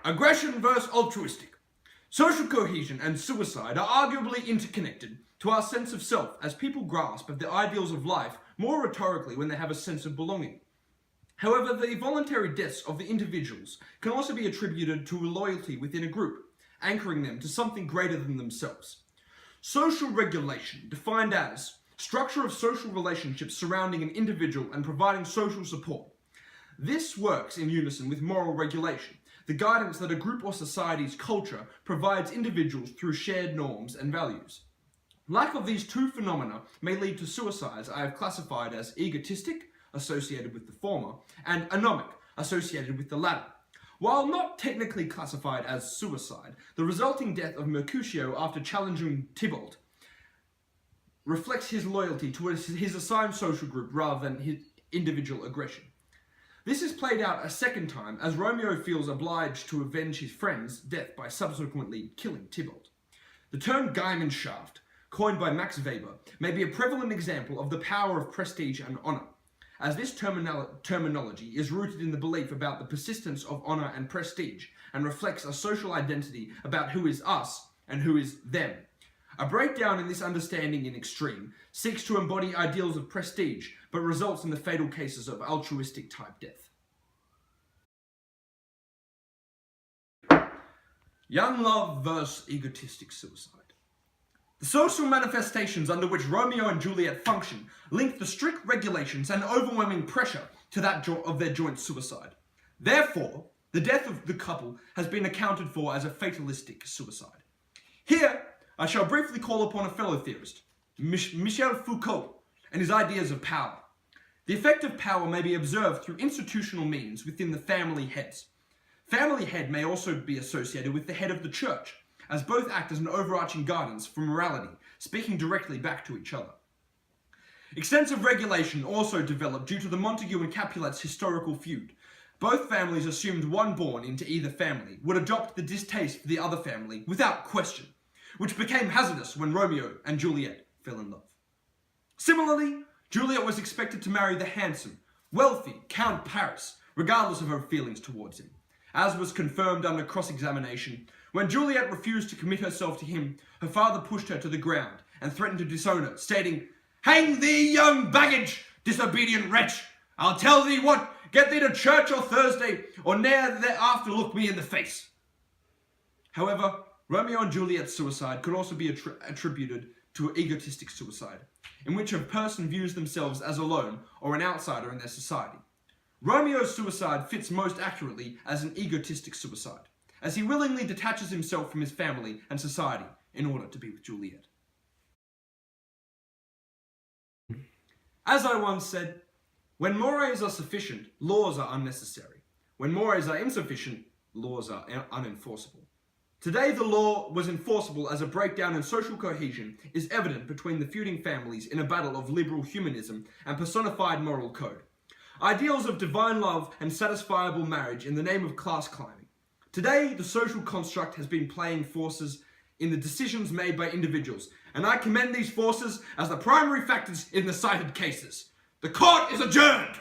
Aggression versus altruistic. Social cohesion and suicide are arguably interconnected to our sense of self, as people grasp at the ideals of life more rhetorically when they have a sense of belonging. However, the voluntary deaths of the individuals can also be attributed to loyalty within a group, anchoring them to something greater than themselves. Social regulation, defined as structure of social relationships surrounding an individual and providing social support. This works in unison with moral regulation, the guidance that a group or society's culture provides individuals through shared norms and values. Lack of these two phenomena may lead to suicides I have classified as egotistic, associated with the former, and anomic, associated with the latter. While not technically classified as suicide, the resulting death of Mercutio after challenging Tybalt reflects his loyalty towards his assigned social group rather than his individual aggression. This is played out a second time as Romeo feels obliged to avenge his friend's death by subsequently killing Tybalt. The term Gemeinschaft, coined by Max Weber, may be a prevalent example of the power of prestige and honor, as this terminology is rooted in the belief about the persistence of honor and prestige and reflects a social identity about who is us and who is them. A breakdown in this understanding in extreme seeks to embody ideals of prestige, but results in the fatal cases of altruistic type death. Young love versus egotistic suicide. The social manifestations under which Romeo and Juliet function link the strict regulations and overwhelming pressure to that of their joint suicide. Therefore, the death of the couple has been accounted for as a fatalistic suicide. Here, I shall briefly call upon a fellow theorist, Michel Foucault, and his ideas of power. The effect of power may be observed through institutional means within the family heads. Family head may also be associated with the head of the church, as both act as an overarching guidance for morality, speaking directly back to each other. Extensive regulation also developed due to the Montague and Capulets' historical feud. Both families assumed one born into either family would adopt the distaste for the other family without question, which became hazardous when Romeo and Juliet fell in love. Similarly, Juliet was expected to marry the handsome, wealthy Count Paris, regardless of her feelings towards him. As was confirmed under cross-examination, when Juliet refused to commit herself to him, her father pushed her to the ground and threatened to disown her, stating, "Hang thee, young baggage, disobedient wretch! I'll tell thee what, get thee to church on Thursday, or ne'er thereafter look me in the face." However, Romeo and Juliet's suicide could also be attributed to egotistic suicide, in which a person views themselves as alone or an outsider in their society. Romeo's suicide fits most accurately as an egotistic suicide, as he willingly detaches himself from his family and society in order to be with Juliet. As I once said, when mores are sufficient, laws are unnecessary. When mores are insufficient, laws are unenforceable. Today, the law was enforceable as a breakdown in social cohesion is evident between the feuding families in a battle of liberal humanism and personified moral code. Ideals of divine love and satisfiable marriage in the name of class climbing. Today, the social construct has been playing forces in the decisions made by individuals, and I commend these forces as the primary factors in the cited cases. The court is adjourned!